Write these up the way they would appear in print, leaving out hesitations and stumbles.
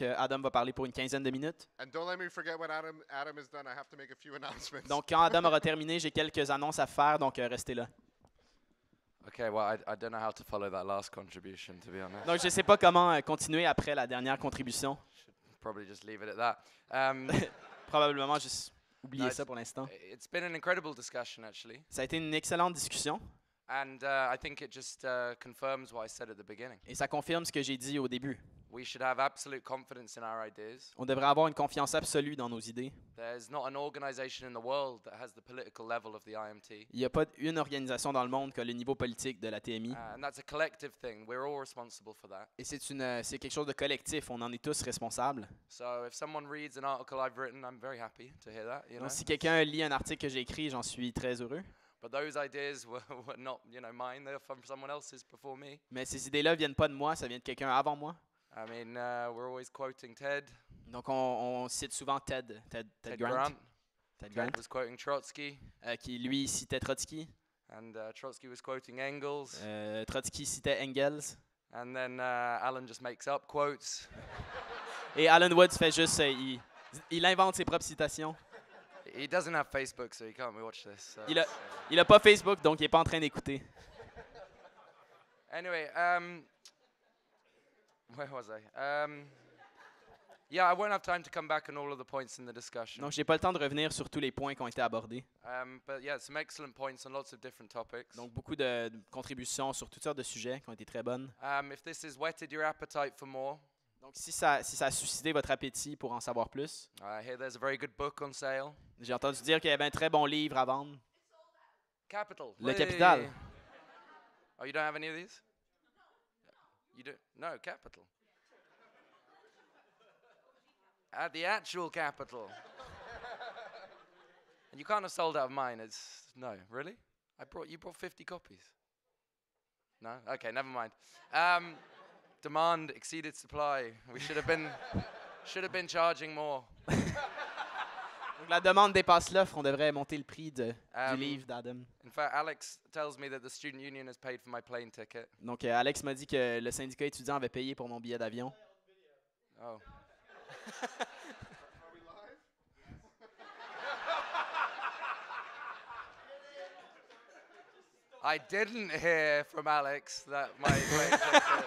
Adam va parler pour une quinzaine de minutes. And don't let me forget when Adam is done. I have to make a few announcements. Donc, quand Adam aura terminé, j'ai quelques annonces à faire, donc restez là. Okay, well, I don't know how to follow that last contribution, to be honest. Donc, je ne sais pas comment continuer après la dernière contribution. Should probably just leave it at that. Probablement juste oublier No, ça pour l'instant. It's been an incredible discussion, actually. Ça a été une excellente discussion And I think it just confirms what I said at the beginning. et ça confirme ce que j'ai dit au début. We should have absolute confidence in our ideas. On devrait avoir une confiance absolue dans nos idées. There's not an organization in the world that has the political level of the IMT. Il n'y a pas une organisation dans le monde qui a le niveau politique de la TMI. And that's a collective thing. We're all responsible for that. Et c'est quelque chose de collectif. On en est tous responsables. So if someone reads an article I've written, I'm very happy to hear that. You know? Donc, si quelqu'un lit un article que j'ai écrit, j'en suis très heureux. But those ideas were not, mine. They're from someone else's before me. Mais ces idées-là viennent pas de moi, ça vient de quelqu'un avant moi. I mean, we're always quoting Ted. Donc, on cite souvent Ted Grant. Ted Grant, Ted was quoting Trotsky, qui lui citait Trotsky. and Trotsky was quoting Engels, Trotsky citait Engels. and then Alan just makes up quotes. Et Alan Woods fait juste, il invente ses propres citations. He doesn't have Facebook, so he can't watch this. So Il a pas Facebook, donc il est pas en train d'écouter. Anyway, where was I? Yeah, I won't have time to come back on all of the points in the discussion. Donc, j'ai pas le temps de revenir sur tous les points qui ont été abordés. But yeah, some excellent points on lots of different topics. Donc, beaucoup de contributions sur toutes sortes de sujets qui ont été très bonnes. If this has whetted your appetite for more, Donc, si ça a suscité votre appétit pour en savoir plus, I hear there's a very good book on sale. j'ai entendu dire qu'il y avait un très bon livre à vendre. Capital. Le Hey. Capital. Oh, you don't have any of these? You don't? No, Capital. At the actual Capital. And you can't have sold out of mine. It's no, really? You brought 50 copies. No? Okay, never mind. Demand exceeded supply. We should have been charging more. Donc, la demande dépasse l'offre. On devrait monter le prix du livre d'Adam. In fact, Alex tells me that the student union has paid for my plane ticket. Donc, Alex m'a dit que le syndicat étudiant avait payé pour mon billet d'avion. Oh. Are we live? I didn't hear from Alex that my plane ticket.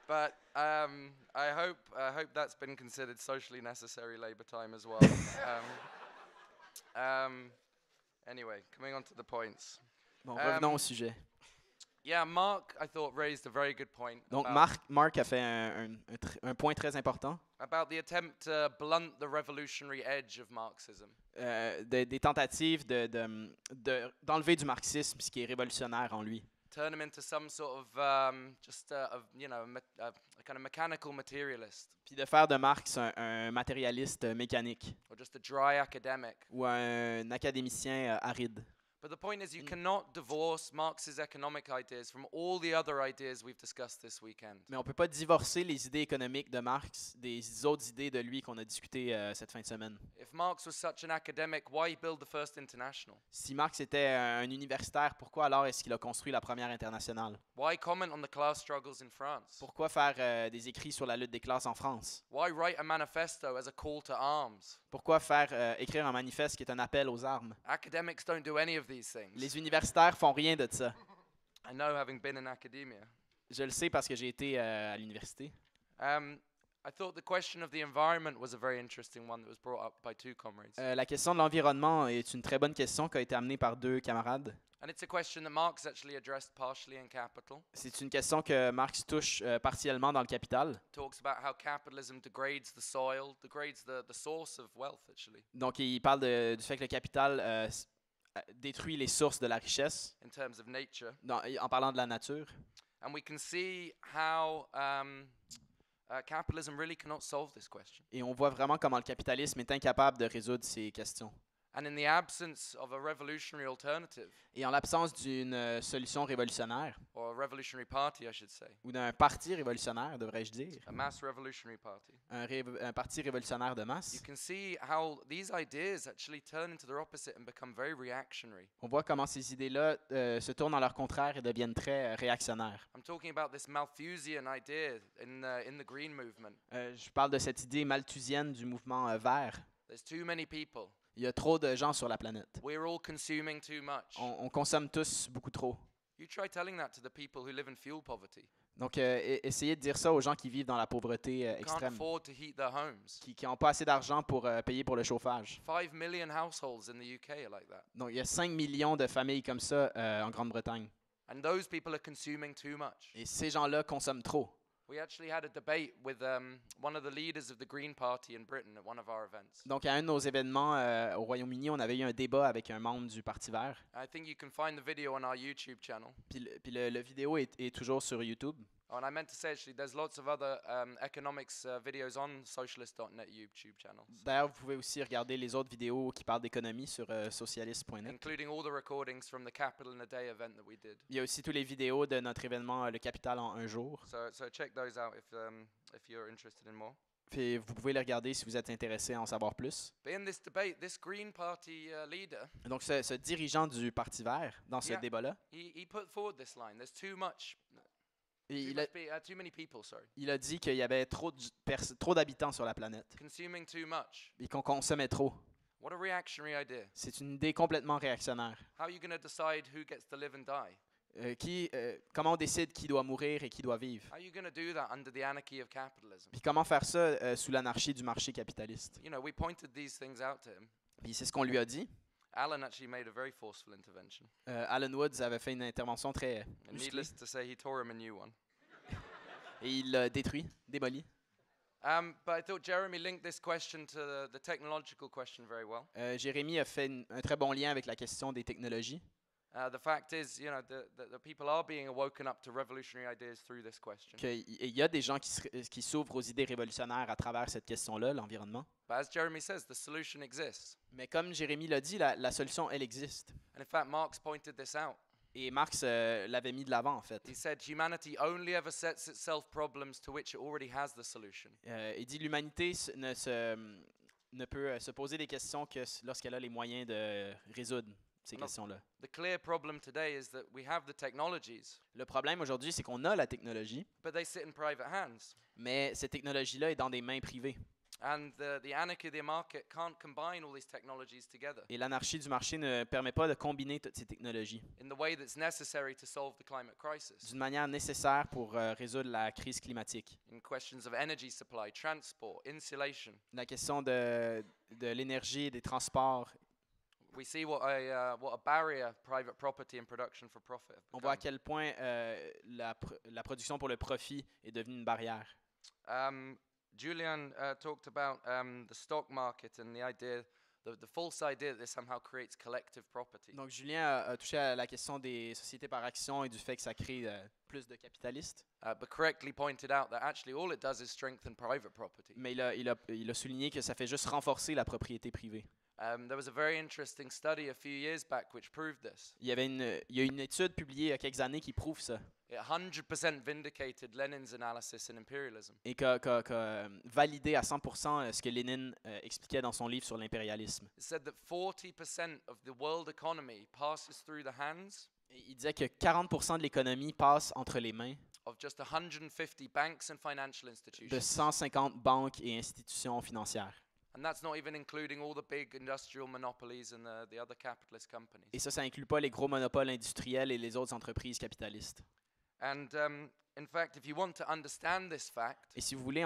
But I hope that's been considered socially necessary labor time as well. Anyway, coming on to the points. Bon, revenons au sujet. Yeah, Mark, I thought, raised a very good point Donc, about, Mark a fait un point très important. about the attempt to blunt the revolutionary edge of Marxism. Des tentatives d'enlever du marxisme ce qui est révolutionnaire en lui. Turn him into some sort of a kind of mechanical materialist, Puis de faire de Marx un matérialiste mécanique or just a dry academic. ou un académicien aride. But the point is, you cannot divorce Marx's economic ideas from all the other ideas we've discussed this weekend. Mais on ne peut pas divorcer les idées économiques de Marx des autres idées de lui qu'on a discutées cette fin de semaine. If Marx was such an academic, why build the first international? Si Marx était un universitaire, pourquoi alors est-ce qu'il a construit la première internationale? Why comment on the class struggles in France? Pourquoi faire des écrits sur la lutte des classes en France? Why write a manifesto as a call to arms? Pourquoi écrire un manifeste qui est un appel aux armes? Academics don't do any of these things. Les universitaires font rien de ça. I know, having been in academia. Je le sais parce que j'ai été à l'université. I thought the question of the environment was a very interesting one that was brought up by two comrades. La question de l'environnement est une très bonne question qui a été amenée par deux camarades. And it's a question that Marx actually addressed partially in Capital. C'est une question que Marx touche partiellement dans le Capital. Talks about how capitalism degrades the soil, degrades the source of wealth, actually, Donc, il parle du fait que le capital détruit les sources de la richesse, in terms of nature. en parlant de la nature. And we can see how capitalism really cannot solve this question. Et on voit vraiment comment le capitalisme est incapable de résoudre ces questions. And in the absence of a revolutionary alternative, Et en l'absence d'une solution révolutionnaire, or a revolutionary party, I should say, ou d'un parti révolutionnaire, devrais-je dire, a mass revolutionary party, un parti révolutionnaire de you masse, can see how these ideas actually turn into their opposite and become very reactionary. on voit comment ces idées-là se tournent en leur contraire et deviennent très réactionnaires. I'm talking about this Malthusian idea in the green movement. Je parle de cette idée malthusienne du mouvement vert. There's too many people. Il y a trop de gens sur la planète. We're all consuming too much. On consomme tous beaucoup trop. You try telling that to the people who live in fuel poverty. Donc, essayez de dire ça aux gens qui vivent dans la pauvreté Can't extrême, afford to heat their homes. qui n'ont pas assez d'argent pour payer pour le chauffage. 5 million households in the UK are like that. Donc, il y a 5 millions de familles comme ça en Grande-Bretagne. And those people are consuming too much. Et ces gens-là consomment trop. We actually had a debate with one of the leaders of the Green Party in Britain at one of our events. Donc, à un de nos événements au Royaume-Uni, on avait eu un débat avec un membre du Parti vert. I think you can find the video on our YouTube channel. Puis le vidéo est toujours sur YouTube. Oh, and I meant to say actually, there's lots of other economics videos on socialist.net YouTube channels, D'ailleurs, vous pouvez aussi regarder les autres vidéos qui parlent d'économie sur socialiste.net. including all the recordings from the Capital in a Day event that we did. Il y a aussi toutes les vidéos de notre événement Le Capital en un jour. So check those out if you're interested in more. Puis vous pouvez les regarder si vous êtes intéressé à en savoir plus. But in this debate, this Green Party leader, Donc, ce dirigeant du Parti vert, dans ce Yeah. débat-là, he put forward this line: "There's too much, too many people, il a dit qu'il y avait trop d'habitants sur la planète consuming too much." et qu'on consommait trop. What a reactionary idea! C'est une idée complètement réactionnaire. How are you going to decide who gets to live and die? Comment on décide qui doit mourir et qui doit vivre? How are you going to do that under the anarchy of capitalism? Puis comment faire ça sous l'anarchie du marché capitaliste? You know, we pointed these things out to him. Puis c'est ce qu'on lui a dit. Alan actually made a very forceful intervention. Alan Woods avait fait une intervention très And musclée needless to say, he tore him a new one. et il l'a détruit, démoli. But I thought Jeremy linked this question to the technological question very well. Jérémy a fait un très bon lien avec la question des technologies. The fact is, you know, the people are being awoken up to revolutionary ideas through this question. Il y a des gens qui s'ouvrent aux idées révolutionnaires à travers cette question-là, l'environnement. But as Jeremy says, the solution exists. Mais comme Jérémy l'a dit, la solution, elle existe. And in fact, Marx pointed this out. Et Marx l'avait mis de l'avant, en fait. He said humanity only ever sets itself problems to which it already has the solution. Il dit l'humanité ne peut se poser des questions que lorsqu'elle a les moyens de résoudre ces Non. questions-là. The clear problem today is that we have the technologies, Le problème aujourd'hui, c'est qu'on a la technologie, but they sit in private hands. mais cette technologie-là est dans des mains privées. And the anarchy of the market can't combine all these technologies together Et l'anarchie du marché ne permet pas de combiner toutes ces technologies in the way that's necessary to solve the climate crisis. d'une manière nécessaire pour résoudre la crise climatique. In questions of energy supply, transport, insulation, La question de l'énergie et des transports, we see what a barrier private property and production for profit have on voit à become. quel point la production pour le profit est devenue une barrière. Julian talked about the stock market and the idea, the false idea that this somehow creates collective property. Donc Julien a touché à la question des sociétés par action et du fait que ça crée plus de capitalistes. But correctly pointed out that actually all it does is strengthen private property. Mais il a souligné que ça fait juste renforcer la propriété privée. There was a very interesting study a few years back which proved this. Il y a une étude publiée il y a quelques années qui prouve ça It 100% vindicated Lenin's analysis in imperialism. et qu'a validé à 100% ce que Lénine expliquait dans son livre sur l'impérialisme. It said that 40% of the world economy passes through the hands Et il disait que 40% de l'économie passe entre les mains of just 150 banks and financial de institutions. 150 banques et institutions financières. And that's not even including all the big industrial monopolies and the other capitalist companies. Et ça inclut pas les gros monopoles industriels et les autres entreprises capitalistes. And in fact, if you want to understand this fact, Et si vous voulez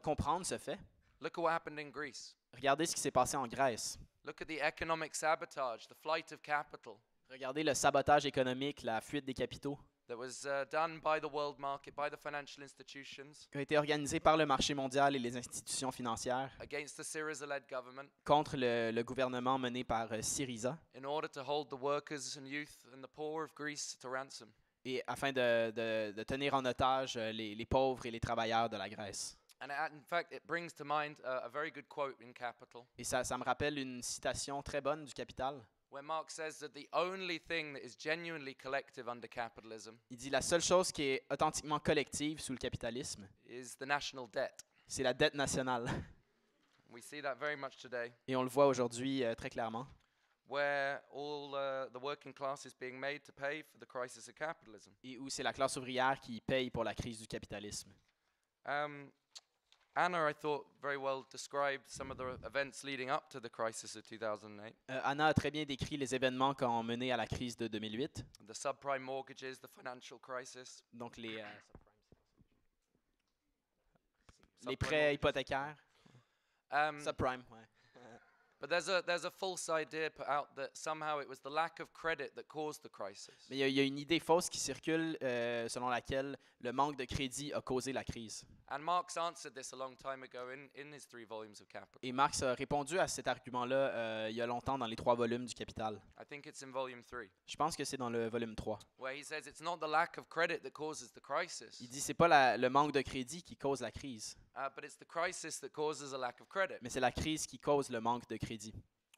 comprendre ce fait, look at what happened in Greece. regardez ce qui s'est passé en Grèce. Look at the economic sabotage, the flight of capital Regardez le sabotage économique, la fuite des capitaux that was done by the world market, by the financial institutions, qui a été organisé par le marché mondial et les institutions financières against the Syriza-led government contre le gouvernement mené par Syriza in order to hold the workers and youth and the poor of Greece to ransom. et afin de tenir en otage les pauvres et les travailleurs de la Grèce. And in fact, it brings to mind a very good quote in Capital, Et ça me rappelle une citation très bonne du Capital. where Marx says that the only thing that is genuinely collective under capitalism Il dit la seule chose qui est authentiquement collective sous le capitalisme, is the national debt. c'est la dette nationale. We see that very much today, Et on le voit aujourd'hui très clairement, where all the working class is being made to pay for the crisis of capitalism. et où c'est la classe ouvrière qui paye pour la crise du capitalisme. Anna, I thought, very well described some of the events leading up to the crisis of 2008. Anna a très bien décrit les événements qui ont mené à la crise de 2008, The subprime mortgages, the financial crisis. donc les Subprime prêts mortgages. hypothécaires. Subprime, ouais. But there's a false idea put out that somehow it was the lack of credit that caused the crisis. Mais il y a une idée fausse qui circule selon laquelle le manque de crédit a causé la crise. And Marx answered this a long time ago in his 3 volumes of Capital. Et Marx a répondu à cet argument-là il y a longtemps dans les 3 volumes du Capital. I think it's in volume 3, Je pense que c'est dans le volume 3. where he says it's not the lack of credit that causes the crisis, Il dit c'est pas le manque de crédit qui cause la crise, but it's the crisis that causes a lack of credit. mais c'est la crise qui cause le manque de crédit.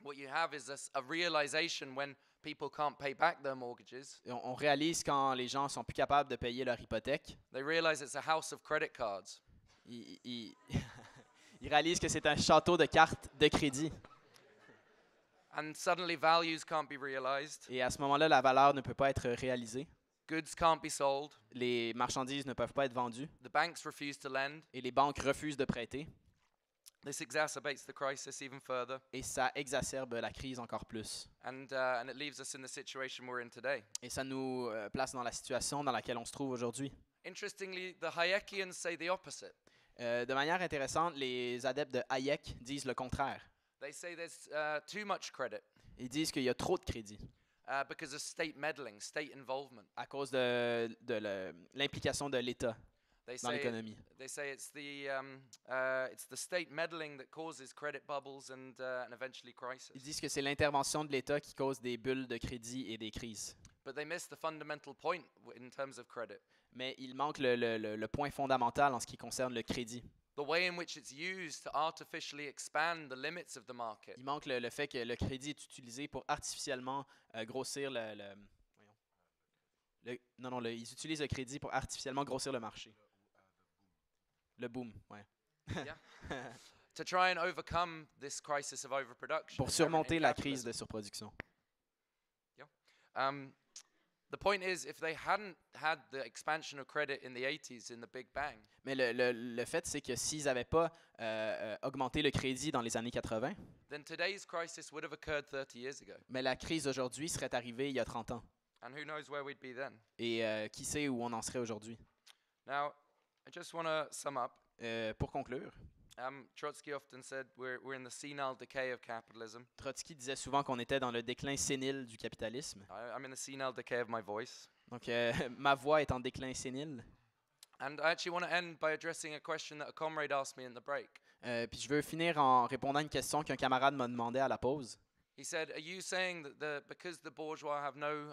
What you have is a realization when people can't pay back their mortgages. Et on réalise quand les gens sont plus capables de payer leur hypothèque, They realize it's a house of credit cards. ils réalisent que c'est un château de cartes de crédit. And suddenly values can't be realized. Et à ce moment-là, la valeur ne peut pas être réalisée. Goods can't be sold. Les marchandises ne peuvent pas être vendues. The banks refuse to lend. Et les banques refusent de prêter. This exacerbates the crisis even further. Et ça exacerbe la crise encore plus. And it leaves us in the situation we're in today. Et ça nous place dans la situation dans laquelle on se trouve aujourd'hui. Interestingly, the Hayekians say the opposite. De manière intéressante, les adeptes de Hayek disent le contraire. They say there's too much credit Ils disent qu'il y a trop de crédit because of state meddling, state involvement. à cause de l'implication de l'État They dans say l'économie. it's the state meddling that causes credit bubbles and eventually crisis. Ils disent que c'est l'intervention de l'État qui cause des bulles de crédit et des crises. But they miss the fundamental point in terms of credit. Mais il manque le point fondamental en ce qui concerne le crédit. The way in which it's used to artificially expand the limits of the market. Il manque le fait que le crédit est utilisé pour artificiellement grossir ils utilisent le crédit pour artificiellement grossir le marché. Le boom, ouais. Yeah. To try and overcome this crisis of overproduction. Pour inherent in surmonter la crise capitalism. de surproduction. The point is, if they hadn't had the expansion of credit in the 80s in the Big Bang, Mais le fait, c'est que s'ils n'avaient pas augmenté le crédit dans les années 80, then today's crisis would have occurred 30 years ago. mais la crise d'aujourd'hui serait arrivée il y a 30 ans. And who knows where we'd be then. Et qui sait où on en serait aujourd'hui? Now, I just want to sum up. Pour conclure, Trotsky often said we're in the senile decay of capitalism. Trotsky disait souvent qu'on était dans le déclin sénile du capitalisme. I'm in the senile decay of my voice. Donc, ma voix est en déclin sénile. And I actually want to end by addressing a question that a comrade asked me in the break. Puis je veux finir en répondant à une question qu'un camarade m'a demandé à la pause. He said, are you saying that because the bourgeois have no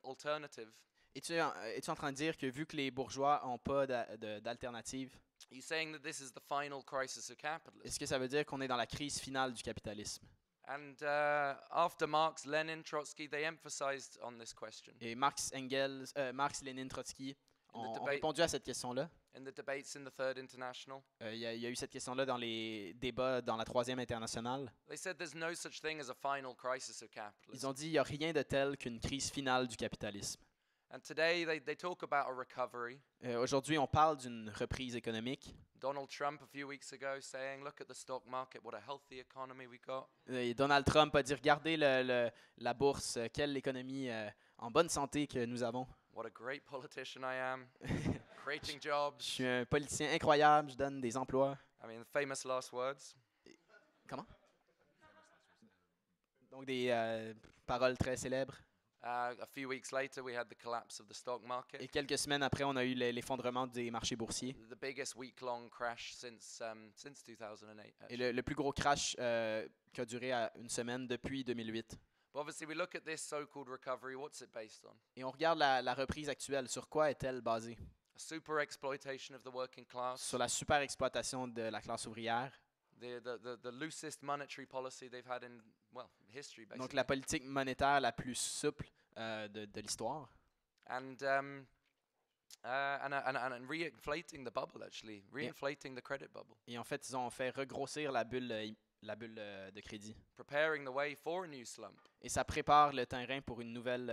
alternative, Es-tu en train de dire que vu que les bourgeois n'ont pas d'alternative, are you saying that this is the final crisis of capitalism? est-ce que ça veut dire qu'on est dans la crise finale du capitalisme? And after Marx, Lenin, Trotsky, they emphasized on this question Et Marx, Lénine, Trotsky ont debate- répondu à cette question-là. in the debates in the Third International. Il y a eu cette question-là dans les débats dans la Troisième Internationale. They said there's no such thing as a final crisis of Ils capitalism. ont dit qu'il n'y a rien de tel qu'une crise finale du capitalisme. And today they talk about a recovery. Aujourd'hui, on parle d'une reprise économique. Donald Trump a few weeks ago saying, look at the stock market, what a healthy economy we got. Et Donald Trump a dit, regardez la bourse, quelle économie en bonne santé que nous avons. What a great politician I am, creating jobs. Je suis un politicien incroyable, je donne des emplois. I mean, famous last words. Comment? Donc des paroles très célèbres. A few weeks later, we had the collapse of the stock market, Et quelques semaines après, on a eu l'effondrement des marchés boursiers. the biggest week-long crash since 2008. Et Actually. le plus gros crash qui a duré une semaine depuis 2008. But obviously, we look at this so-called recovery. What's it based on? Et on regarde la reprise actuelle. Sur quoi est-elle basée? A super exploitation of the working class, sur la super exploitation de la classe ouvrière. the loosest monetary policy they've had in, well, history, Donc basically. la politique monétaire la plus souple de l'histoire. And re-inflating the bubble, actually. Re-inflating the credit bubble. Et en fait, ils ont fait regrossir la bulle de crédit. Preparing the way for a new slump. Et ça prépare le terrain pour une nouvelle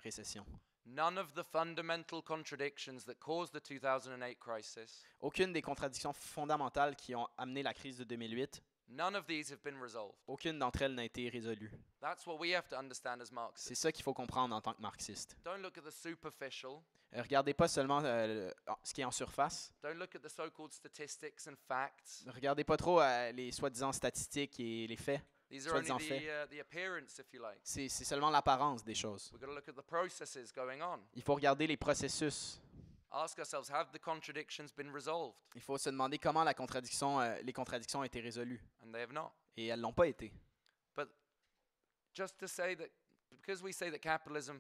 récession. None of the fundamental contradictions that caused the 2008 crisis, Aucune des contradictions fondamentales qui ont amené la crise de 2008, none of these have been resolved. aucune d'entre elles n'a été résolue. That's what we have to understand as C'est Marxists. ça qu'il faut comprendre en tant que marxiste. Don't look at the superficial. Regardez pas seulement ce qui est en surface. Don't look at the so-called statistics and facts. Regardez pas trop les soi-disant statistiques et les faits. These are only Soi-disant the appearance, if you like. C'est seulement l'apparence des choses. We've got to look at the processes going on. Il faut regarder les processus. Ask ourselves, have the contradictions been resolved? Il faut se demander comment les contradictions ont été résolues. And they have not. Et elles l'ont pas été. But just to say that, because we say that capitalism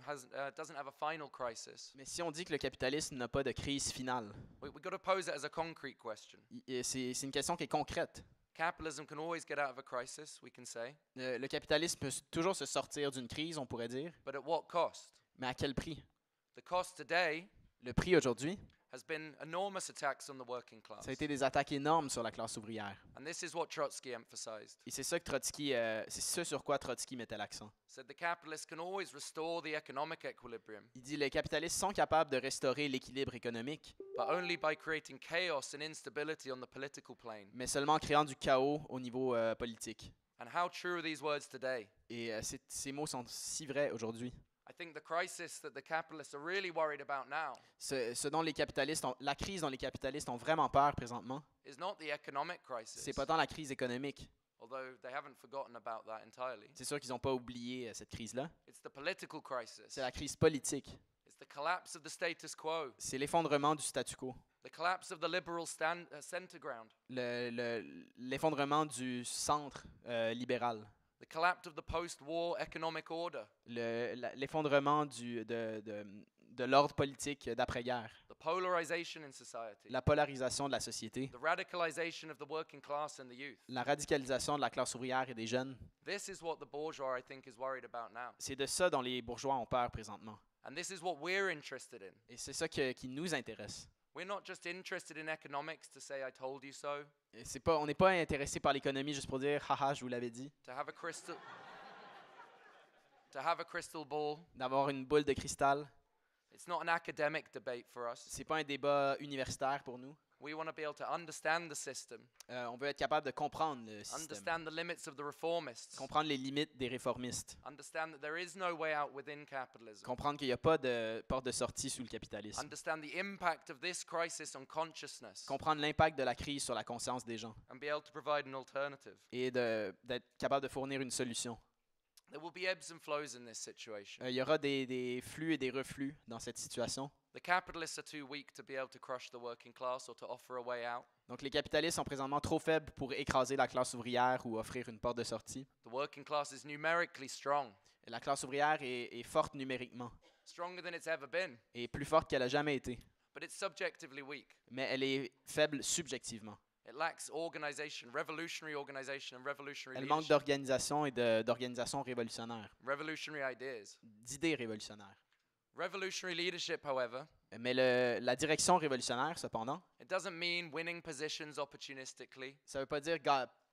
doesn't have a final crisis, Mais si on dit que le capitalisme n'a pas de crise finale, we've got to pose it as a concrete question. c'est une question qui est concrète. Capitalism can always get out of a crisis, we can say, Le capitalisme peut toujours se sortir d'une crise, on pourrait dire, but at what cost? mais à quel prix? The cost today Le prix aujourd'hui, has been enormous attacks on the working class. ça a été des attaques énormes sur la classe ouvrière. And this is what Trotsky emphasized. Et c'est ça que c'est ce sur quoi Trotsky mettait l'accent. Said the capitalists can always restore the economic equilibrium, Il dit les capitalistes sont capables de restaurer l'équilibre économique, but only by creating chaos and instability on the political plane. mais seulement en créant du chaos au niveau politique. And how true are these words today? Et ces mots sont si vrais aujourd'hui. I think the crisis that the capitalists are really worried about now Ce dont la crise dont les capitalistes ont vraiment peur présentement, is not the economic crisis, c'est pas tant la crise économique. although they haven't forgotten about that entirely. C'est sûr qu'ils n'ont pas oublié cette crise-là. It's the political crisis. C'est la crise politique. It's the collapse of the status quo, C'est l'effondrement du statu quo. the collapse of the liberal center ground, L'effondrement du centre libéral. the collapse of the post-war economic order, L'effondrement de l'ordre politique d'après-guerre. the polarization in society, La polarisation de la société. the radicalization of the working class and the youth. La radicalisation de la classe ouvrière et des jeunes. This is what the bourgeois, I think, is worried about now. C'est de ça dont les bourgeois ont peur présentement. And this is what we're interested in. Et c'est ça qui nous intéresse. We're not just interested in economics to say I told you so, Et on n'est pas intéressé par l'économie juste pour dire haha, je vous l'avais dit, to have a crystal ball. d'avoir une boule de cristal. It's not an academic debate for us. C'est pas un débat universitaire pour nous. We want to be able to understand the system, On veut être capable de comprendre le système, understand the limits of the reformists, comprendre les limites des réformistes, understand that there is no way out within capitalism, comprendre qu'il n'y a pas de porte de sortie sous le capitalisme, understand the impact of this crisis on consciousness, comprendre l'impact de la crise sur la conscience des gens and be able to provide an alternative. et d'être capable de fournir une solution. There will be ebbs and flows in this situation. Il y aura des flux et des reflux dans cette situation. The capitalists are too weak to be able to crush the working class or to offer a way out. Donc les capitalistes sont présentement trop faibles pour écraser la classe ouvrière ou offrir une porte de sortie. The working class is numerically strong, Et la classe ouvrière est forte numériquement stronger than it's ever been, et plus forte qu'elle a jamais été. but it's subjectively weak. Mais elle est faible subjectivement. It lacks organization, revolutionary organization and revolutionary Elle manque leadership, d'organisation et d'organisation révolutionnaire, revolutionary ideas. d'idées révolutionnaires. Revolutionary leadership, however, Mais la direction révolutionnaire, cependant, it doesn't mean winning positions opportunistically. ça ne veut pas dire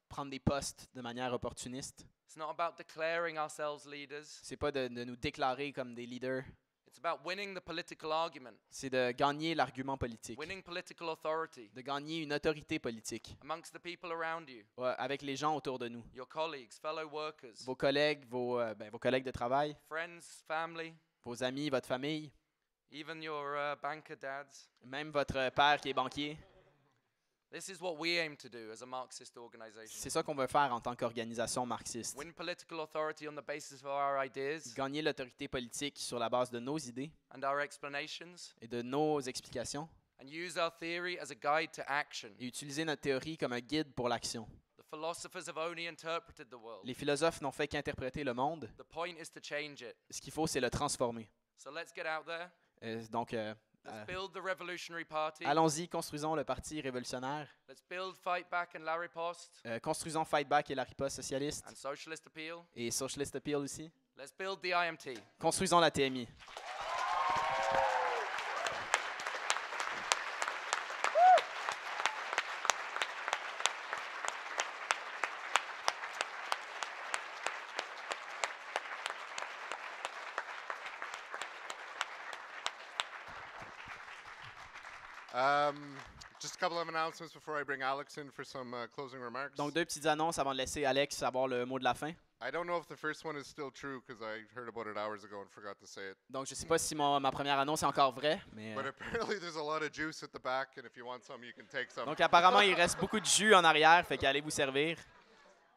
prendre des postes de manière opportuniste. It's not about declaring ourselves leaders. C'est pas de nous déclarer comme des leaders. It's about winning the political argument, C'est de gagner l'argument politique, winning political authority de gagner une autorité politique amongst the people around you, avec les gens autour de nous. your colleagues, fellow workers, Vos collègues, vos collègues de travail, friends, family, vos amis, votre famille, even your banker dads. même votre père qui est banquier. This is what we aim to do as a Marxist organization. C'est ça qu'on veut faire en tant qu'organisation marxiste. Win political authority on the basis of our ideas Gagner l'autorité politique sur la base de nos idées and our explanations, et de nos explications and use our theory as a guide to action. et utiliser notre théorie comme un guide pour l'action. The philosophers have only interpreted the world. Les philosophes n'ont fait qu'interpréter le monde. The point is to change it. Ce qu'il faut, c'est le transformer. So let's get out there. Donc, Let's build the revolutionary party. Allons-y, construisons le parti révolutionnaire. Let's build Fight Back and Larry Post Construisons Fight Back et la riposte socialiste. and Socialist Appeal. Et Socialist Appeal aussi. Let's build the IMT. Construisons la TMI. Just a couple of announcements before I bring Alex in for some closing remarks. Donc, 2 petites annonces avant de laisser Alex avoir le mot de la fin. I don't know if the first one is still true because I heard about it hours ago and forgot to say it. Donc, je ne sais pas si ma première annonce est encore vraie, mais... But apparently there's a lot of juice at the back, and if you want some, you can take some. Donc, apparemment, il reste beaucoup de jus en arrière, fait qu'allez vous servir.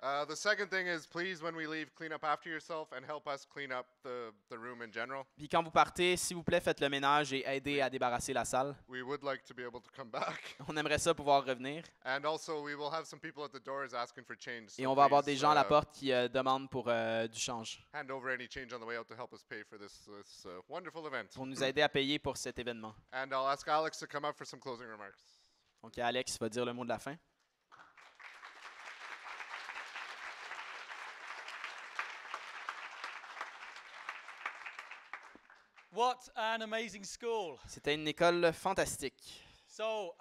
The second thing is, please, when we leave, clean up after yourself and help us clean up the room in general. Puis quand vous partez, s'il vous plaît, faites le ménage et aidez à débarrasser la salle. We would like to be able to come back. On aimerait ça pouvoir revenir. And also, we will have some people at the doors asking for change. Et So on va avoir please, des gens à la porte qui demandent pour du change, hand over any change on the way out to help us pay for this wonderful event. pour nous aider à payer pour cet événement. And I'll ask Alex to come up for some closing remarks. Donc, Alex va dire le mot de la fin. What an amazing school. C'était une école fantastique. So,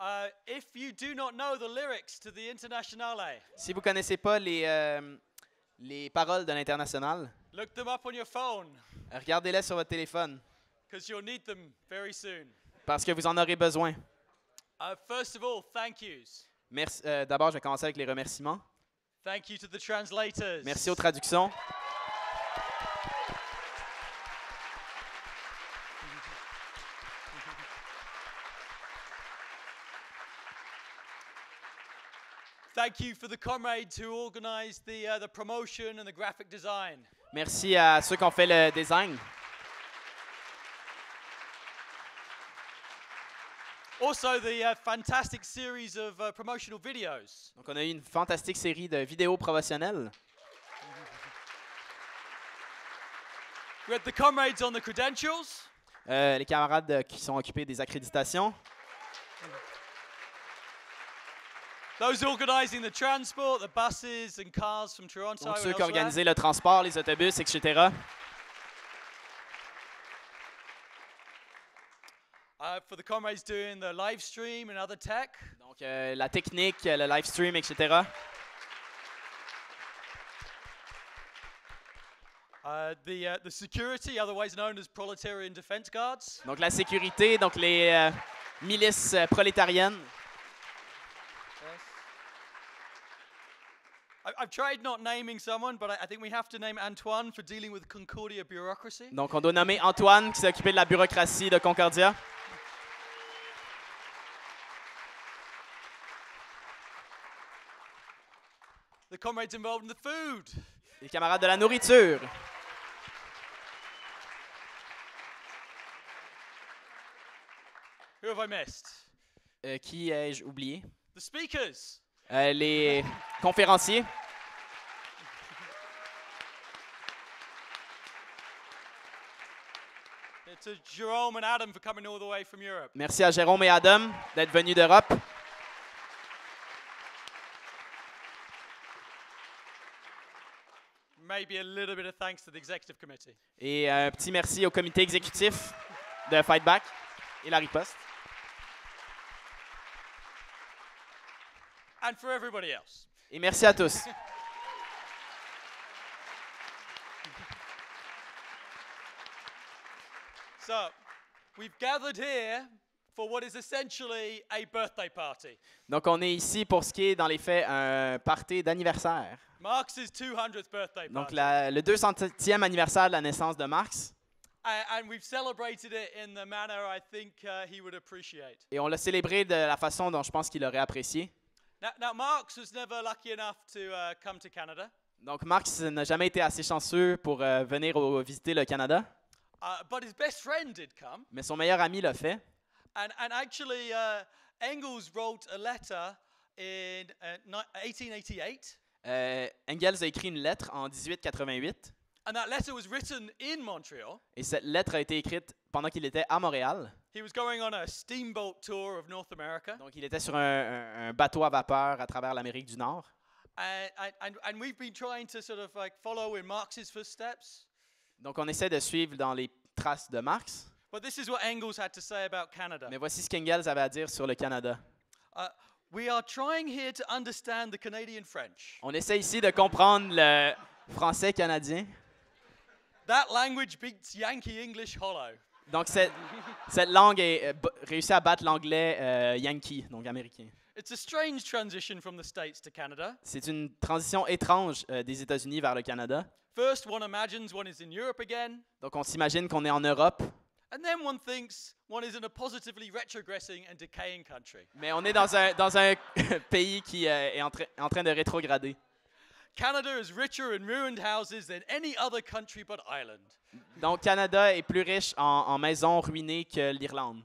if you do not know the lyrics to the Internationale, Si vous ne connaissez pas les paroles de l'International, look them up on your phone regardez-les sur votre téléphone because you'll need them very soon. parce que vous en aurez besoin. First of all, thank yous. Merci. D'abord, je vais commencer avec les remerciements. Thank you to the translators. Merci aux traductions. Thank you for the comrades who organized the promotion and the graphic design. Merci à ceux qui ont fait le design. Also, the fantastic series of promotional videos. Donc, on a eu une fantastique série de vidéos promotionnelles. We had the comrades on the credentials. Les camarades qui sont occupés des accréditations. Those organizing the transport, the buses and cars from Toronto Donc, and ceux qui elsewhere. organisaient le transport, les autobus, etc. For the comrades doing the live stream and other tech. Donc, la technique, le live stream, etc. The security, otherwise known as proletarian defense guards. Donc, la sécurité, donc les milices prolétariennes. I've tried not naming someone, but I think we have to name Antoine for dealing with Concordia bureaucracy. Donc, on doit nommer Antoine qui s'est occupé de la bureaucratie de Concordia. The comrades involved in the food. Les camarades de la nourriture. Who have I missed? Qui ai-je oublié? The speakers. Les conférenciers. To Jerome and Adam for coming all the way from Europe. Merci à Jérôme et Adam d'être venus d'Europe. Maybe a little bit of thanks to the executive committee. Et un petit merci au comité exécutif de Fight Back et la riposte. And for everybody else. Et merci à tous. So, we've gathered here for what is essentially a birthday party. Donc, on est ici pour ce qui est, dans les faits, un party d'anniversaire. Marx's 200th birthday Donc, party. le 200e anniversaire de la naissance de Marx. And we've celebrated it in the manner I think he would appreciate. Et on l'a célébré de la façon dont je pense qu'il aurait apprécié. Now Marx was never lucky enough to come to Canada. Donc, Marx n'a jamais été assez chanceux pour venir visiter le Canada. But his best friend did come. Mais son meilleur ami l'a fait. And actually, Engels wrote a letter in 1888. Engels a écrit une lettre en 1888. And that letter was written in Montreal. Et cette lettre a été écrite pendant qu'il était à Montréal. He was going on a steamboat tour of North America. Donc, il était sur un bateau à vapeur à travers l'Amérique du Nord. And we've been trying to sort of like follow in Marx's footsteps. Donc, on essaie de suivre dans les traces de Marx. But this is what Engels had to say about Canada. Mais voici ce qu'Engels avait à dire sur le Canada. We are trying here to understand the Canadian French. On essaie ici de comprendre le français canadien. That language beats Yankee English hollow. Donc, cette langue réussit à battre l'anglais yankee, donc américain. It's a strange transition from the States to Canada. C'est une transition étrange des États-Unis vers le Canada. First, one imagines one is in Europe again, Donc, on s'imagine qu'on est en Europe, and then one thinks one is in a positively retrogressing and decaying country. mais on est dans un pays qui est en train de rétrograder. Canada is richer in ruined houses than any other country but Ireland. Donc, Canada est plus riche en maisons ruinées que l'Irlande.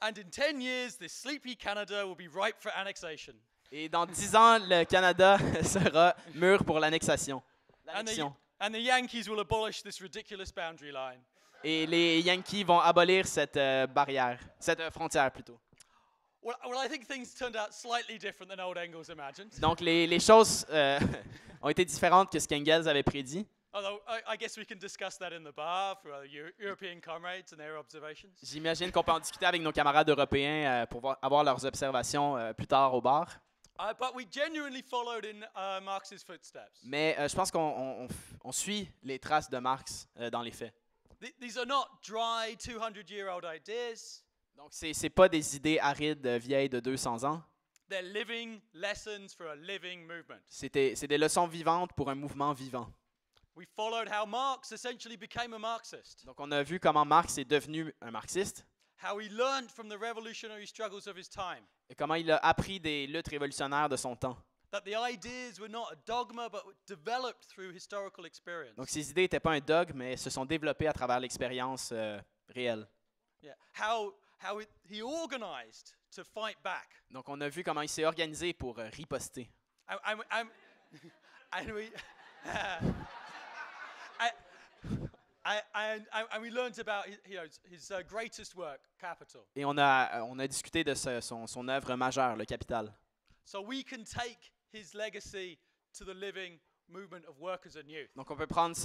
And in 10 years, this sleepy Canada will be ripe for annexation. Et dans 10 ans, le Canada sera mûr pour l'annexion. And the Yankees will abolish this ridiculous boundary line. Et les Yankees vont abolir cette barrière, cette frontière plutôt. Well, I think things turned out slightly different than old Engels imagined. Donc, les choses ont été différentes que ce qu'Engels avait prédit. Although I guess we can discuss that in the bar for our European comrades and their observations. J'imagine qu'on peut en discuter avec nos camarades européens pour avoir leurs observations plus tard au bar. But we genuinely followed in Marx's footsteps. Mais je pense qu'on suit les traces de Marx dans les faits. These are not dry 200-year-old ideas. Donc, c'est pas des idées arides vieilles de 200 ans. They're living lessons for a living movement. C'est des leçons vivantes pour un mouvement vivant. We followed how Marx essentially became a Marxist. Donc, on a vu comment Marx est devenu un marxiste How he learned from the revolutionary struggles of his time. et comment il a appris des luttes révolutionnaires de son temps. That the ideas were not a dogma but developed through historical experience. Donc, ces idées n'étaient pas un dogme, mais se sont développées à travers l'expérience réelle. Yeah. How he organized to fight back. Donc, on a vu comment il s'est organisé pour riposter. And we and we learned about his greatest work, Capital. Et on a discuté de son œuvre majeure, le Capital. So we can take his legacy to the living movement of workers and youth. Donc, on peut prendre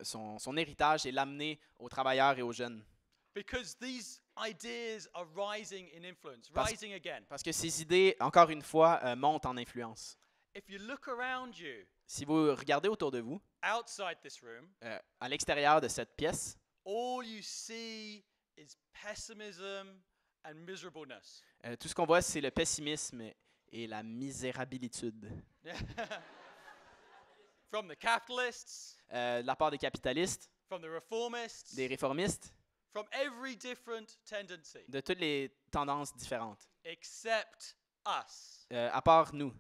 son héritage et l'amener aux travailleurs et aux jeunes. Because these ideas are rising in influence, rising again. Parce que ces idées, encore une fois, montent en influence. If you look around you, Si vous regardez autour de vous, outside this room, à l'extérieur de cette pièce, all you see is pessimism and miserableness. tout ce qu'on voit, c'est le pessimisme et la misérabilitude. From the capitalists, De la part des capitalistes, from the reformists, des réformistes, from every different tendency, de toutes les tendances différentes, except us. à part nous.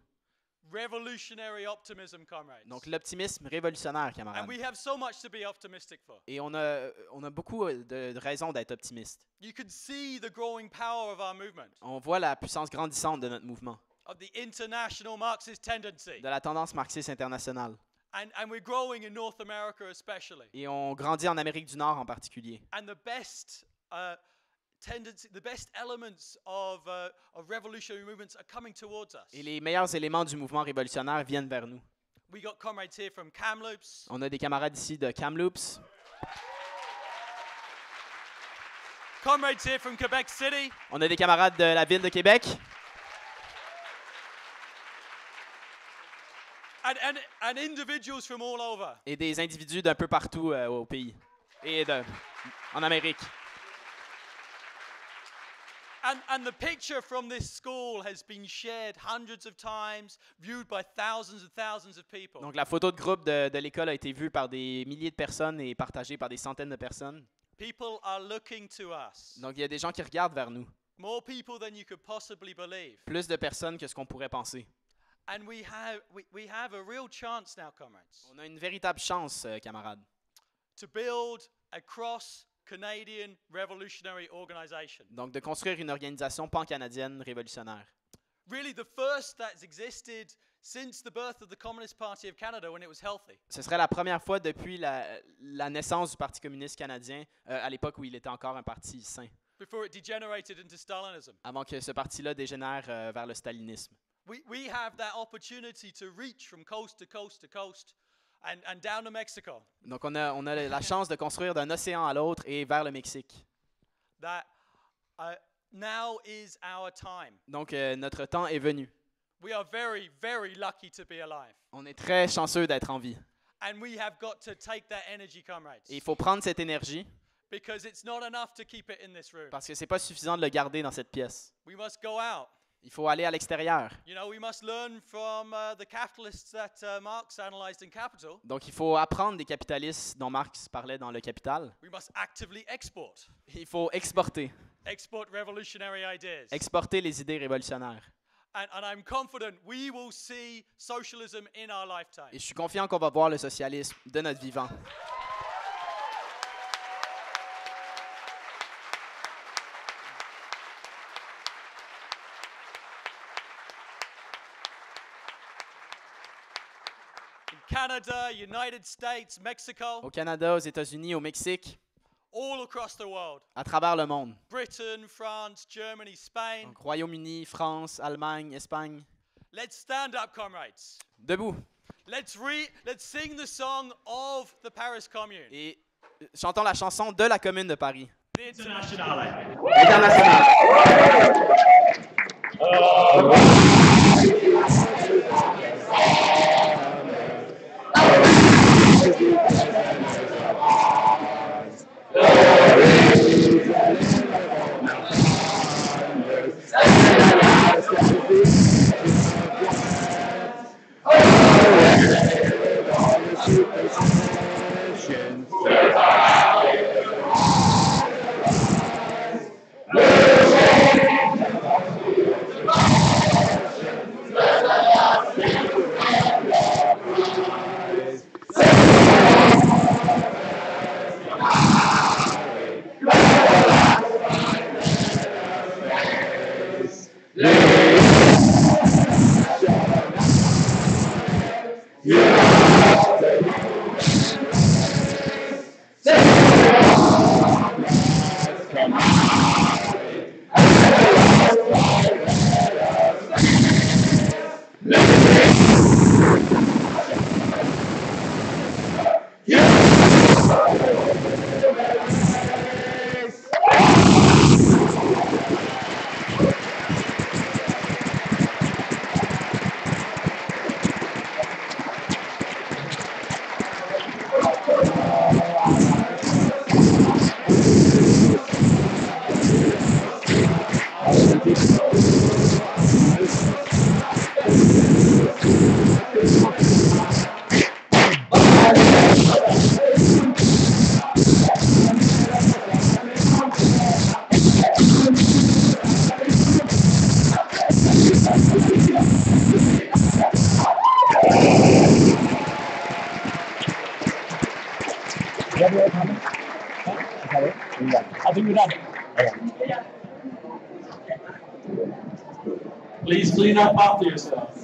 Revolutionary optimism, comrades. Donc l'optimisme révolutionnaire, And camarades. we have so much to be optimistic for. Et on a beaucoup de raisons d'être optimistes. You can see the growing power of our movement, On voit la puissance grandissante de notre mouvement, of the international Marxist tendency. de la tendance marxiste internationale. And we're growing in North America especially. Et on grandit en Amérique du Nord en particulier. And the best tendency, the best elements of revolutionary movements are coming towards us. Et les meilleurs éléments du mouvement révolutionnaire viennent vers nous. We got comrades here from Kamloops, On a des camarades ici de Kamloops, comrades here from Quebec City, on a des camarades de la ville de Québec, and individuals from all over. et des individus d'un peu partout au pays et en Amérique. And the picture from this school has been shared hundreds of times, viewed by thousands and thousands of people. Donc la photo de groupe de l'école a été vue par des milliers de personnes et partagée par des centaines de personnes. People are looking to us. Donc il y a des gens qui regardent vers nous. More people than you could possibly believe. Plus de personnes que ce qu'on pourrait penser. And we have a real chance now, comrades, On a une véritable chance, camarades, to build a cross-Canadian revolutionary organization. donc de construire une organisation pan-canadienne révolutionnaire. Really the first that's existed since the birth of the Communist Party of Canada when it was healthy. Ce serait la première fois depuis la naissance du Parti communiste canadien, à l'époque où il était encore un parti sain. before it degenerated into Stalinism. avant que ce parti-là dégénère vers le stalinisme. We have that opportunity to reach from coast to coast to coast and down to Mexico. Donc on a la chance de construire d'un océan à l'autre et vers le Mexique. That now is our time. Donc notre temps est venu. We are very, very lucky to be alive. On est très chanceux d'être en vie. And we have got to take that energy, comrades. Et il faut prendre cette énergie Because it's not enough to keep it in this room. parce que c'est pas suffisant de le garder dans cette pièce. We must go out. Il faut aller à l'extérieur. You know, we must learn from the capitalists that Marx analyzed in Capital. Donc il faut apprendre des capitalistes dont Marx parlait dans Le Capital. We must actively export. Il faut exporter. Export revolutionary ideas. Exporter les idées révolutionnaires. And I'm confident we will see socialism in our lifetime. Et je suis confiant qu'on va voir le socialisme de notre vivant. In Canada, United States, Mexico, Au Canada, aux États-Unis, au Mexique, all across the world. à travers le monde. Britain, France, Germany, Spain. Donc Royaume-Uni, France, Allemagne, Espagne. Let's stand up, comrades. Debout. Let's sing the song of the Paris Commune. Et chantons la chanson de la Commune de Paris. The Internationale. I think we're done. Please clean up after yourself.